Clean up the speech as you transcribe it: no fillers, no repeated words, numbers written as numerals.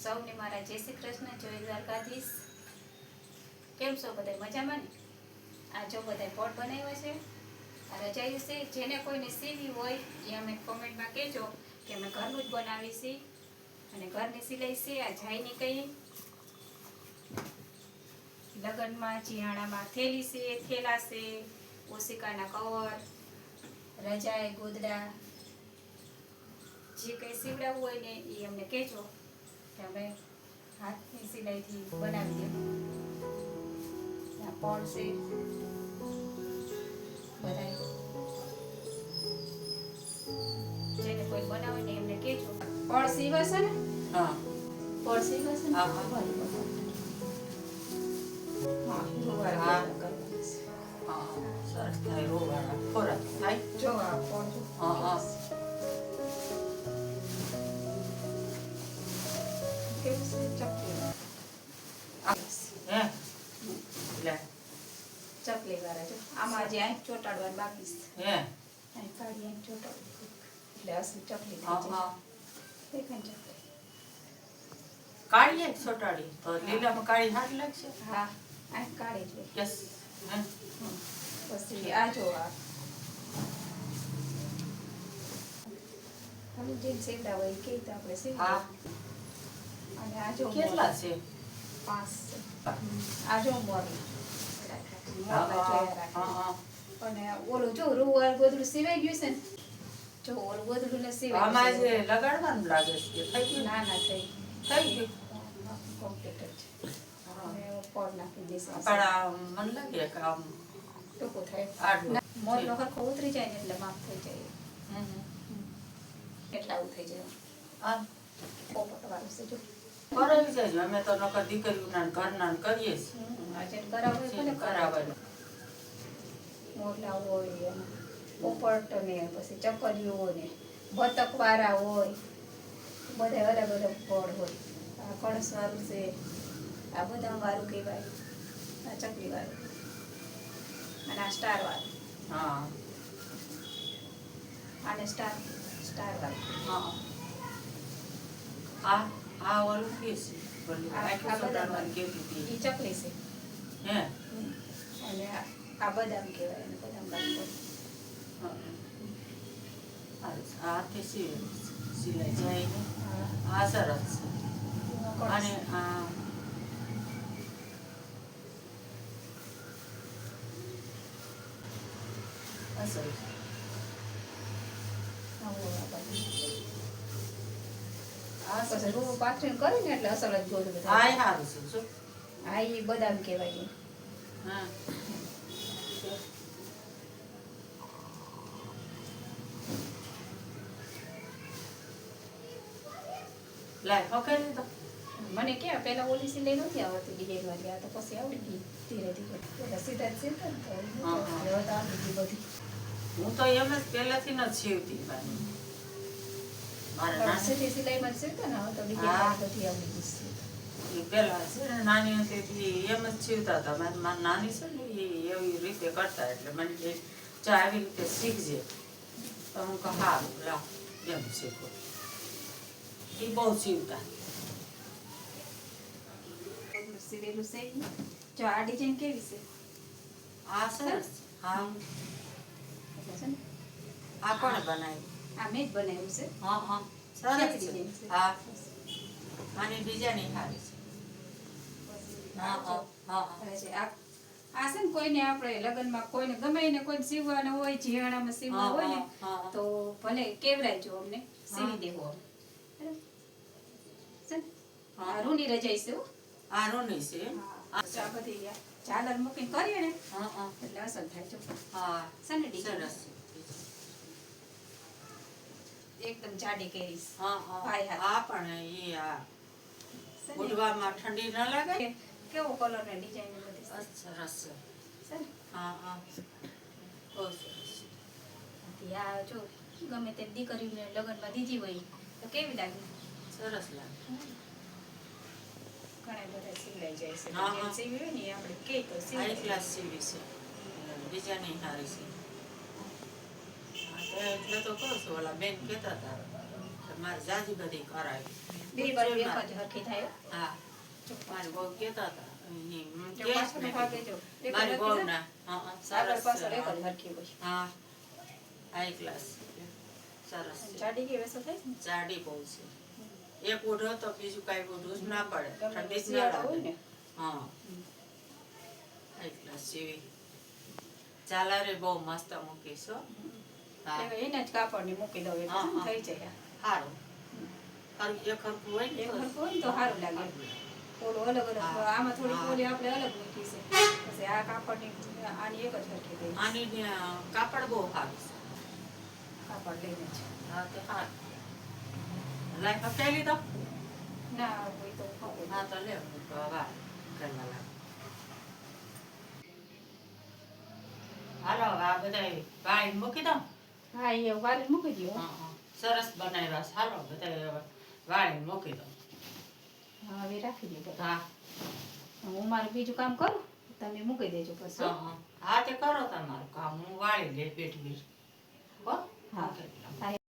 સૌને મારા જય શ્રી કૃષ્ણ, જય દ્વારકાધીશ. કેમ છો બધા? મજામાં ને? આ જો બધા પોટ બનાવ્યા છે. આ રજાયું છે. જેને કોઈને સીવી હોય એ અમે કોમેન્ટમાં કહેજો કે અમે ઘરનું જ બનાવી છીએ અને ઘરની સિલાઈ છે. આ જાયની કઈ લગ્નમાં ચિયાણામાં થેલી છે, થેલા છે, ઓશિકાના કવર, રજાઈ, ગોદડા, જે કંઈ સીવડાવવું હોય ને એ અમને કહેજો કે અમે હાથની સિલાઈથી બનાવી દઈએ. પણ છે બધા જેને કોઈ બનાવે ને એમને કહેજો. પણ સીવશે ને? હા, પણ સીવશે ને? હા, હા. હા, રોવાળા કરવાના છે. હા, સરસ થાય. રોવાળા ખોરાક થાય. જો આ પણ જો. હા, હા. કેવું છે? ચપલી હે? લે. ચપલી વાળા જો. આમાં જે આંખ ચોટાડવાનું બાકી છે. હે? અહીં કાઢી આંખ ચોટાડવું એટલે અસલી ચપલી થઈ હા, જાય. હા. દેખાય ચપલી. કાળીએ જ ચોટાડી તો લીલામાં કાળી હાથ લાગશે. હા, આંખ કાઢી જ હોય. યસ. હે? પછી આ જો આ હવે જે સીવડા હોય એ કે તો આપણે સીવી હા. દઈએ. અને આ જો કેટલા છે? 5 છે. આ જો મોરી હા, મોરલા જોયા હા, રાખે. હા. અને ઓલું જો રૂવાળ ગોદડું સીવાઈ ગયું છે ને, જો ઓલું ગોદડું ને સીવાઈ આમાં ગયું જે છે. લગાડવાનું લાગે છે કે થઈ ગયું? ના ના થઈ થઈ ગયું. કોમ્પ્લીટ જ. હા. અને પડ નાખી દઈશું. પણ આ મને લાગે કે આમ ટૂંકું થાય. આડું ના, મોરલો હરખો ઉતરી જાય ને એટલે માપ થઈ જાય. હમ. એટલે આવું થઈ જાય. આ પોપટ વાળું છે જો. કરાવી જાય. અમે તો નકર દીકરીઓના ને ઘરના ને કરીએ છીએ. આજે કરાવવું હોય કોને કરાવવાનું. મોરલા હોય એમ પોપટ ને પછી ચકલીઓ ને બતક વાળા હોય, બધા અલગ અલગ ફળ હોય. આ કળશ વાળું છે, આ બદામ વાળું કહેવાય, આ ચકલી વાળું અને આ સ્ટાર વાળું. હા. આને સ્ટાર સ્ટાર વાળું. હા. આ ઓલું કે છે. ઓલું આ આખું બદામ સોડાવાનું કહેતી હતી. એ ચકલી છે. હે? અને આ બદામ કહેવાય અને બદામ વાળું. હા. આ હાથે સિલાઈ જાય ને. આ સરસ છે. અને આ અસલ. આ પછી રૂ પાથરીને કરી ને એટલે અસલ જ ગોદડું આ થાય. સારું છે જો. આ ઈ બદામ કહેવાય. હા. લાય પકડી તો. મને ક્યાં પેલા ઓલી સિલાઈ નહોતી આવડતી ડિઝાઇન વાળી, આ તો પછી આવડી ગઈ ધીરે ધીરે. પેલા સીધા જ સીવતા ને તો હવે તો આવડી ગઈ બધી. હું તો એમ જ પહેલેથી ન સીવતી બાની. મારા પણ નાની સીધી સિલાઈમાં જ સીવતા ને હવે તો ડિઝાઇન વાળી બધી આવડી ગઈ છે. એ પહેલા છે ને નાની હતી એમ જ સીવતા હતા. મારી નાની છે ને એ એવી રીતે કરતા એટલે મને કે ચા આવી રીતે શીખજે. તો હું કહું સારું લાવ એમ શીખો. એ બહુ સીવતા. સીવેલું છે ઈ. જો આ ડિઝાઇન કેવી છે? આ સરસ. હા. એટલે છે ને આ કોણે બનાવી? આ મેં જ બનાવ્યું છે. હા હા કેવી સરસ ડિઝાઇન છે. છે? હા. આની ડિઝાઇન સારી છે. હા હા હા કરે છે. આ છે ને કોઈને આપણે લગ્નમાં કોઈને ગમે એને કોઈને સીવવાના હોય, જીયાણામાં સીવવા હોય ને તો ભલે કેવડાવજો અમને, સીવી દેવો અમે. બરાબર? છે ને? આ રૂની રજાઈ છે હો. આ રોની છે. આ બધી ઝાલર મૂકીને કરીએ ને હા હા એટલે અસર થાય જો. હા છે ને ડિઝાઇન? સરસ. એકદમ જાડી કેરીસ. હા હા પાય હાથ. આ પણ એ આ છે ને? ઉડવામાં ઠંડી ન લાગે. કેવો કલર ને ડિઝાઇન ને બધી છે. સરસ છે. છે ને? હા હા બહુ સરસ. આથી આ જો ગમે તે દીકરીને લગ્નમાં દીધી હોય તો કેવી લાગે? સરસ લાગે. ઘણા બધા સિલાઈ જાય છે. હા, જેમ હા. સીવી હોય ને એ આપણે કે તો હાઈ સીવી ક્લાસ સીવી છે. ડિઝાઇન સારી છે. હા, તો એટલે તો કહું છું ઓલા બેન કહેતા હતા કે મારે જાજી બધી કરાવી. બે બાજુ એક જ હરખી થાય હો. હા મારી બહુ કહેતા હતા અહીં જો કે પાછળનો મેં ભાગ કીધું. જો એક જ મારી હરખી બહુ થાય. ના આગળ સરસ પાછળ છે. એક જ હરખી હોય. હા હાઈ ક્લાસ સરસ છે. જાડી કે વેસો થાય ને જાડી બહુ છે. એક ઓઢો તો બીજું કાંઈ ઓઢવું જ ના પડે ગમે ઠંડી જ ના શિયાળો હોય લાગે ને હા હાઈ ક્લાસ જેવી ઝાલરે બહુ મસ્ત મૂકીશ હો હા એટલે એને જ કાપડની મૂકી દઉં એટલે હા, છે ને હા. થઈ જાય સારું એક હરખું હોય ને એક તો હરખું હોય ને તો સારું લાગે ઓલું અલગ અલગ હા. આમાં થોડીક હા. ઓલી આપણે અલગ મૂકી છે પછી આ કાપડની આની એક જ હરખી દઈ આની કાપડ બહુ સારું છે કાપડ લઈને જ હા તે સારું લાઈ હપ્તાઈ લીધો ના હોય તો ખબર હા તો લે હું તો વાહ કરવા લાગ હાલો હવે આ બધા વાળી મૂકી દઉં હા એ વાલી મૂકી દો હા હા સરસ બનાવ્યા છે હાલો બધા હવે વાળી મૂકી દઉં હા હવે રાખી દો હા હું મારું બીજું કામ કરું તમે મૂકી દેજો પછી હા હા હા તે કરો તમારું કામ હું વાળી લે બેઠી હો હા મૂકી દઉં. હા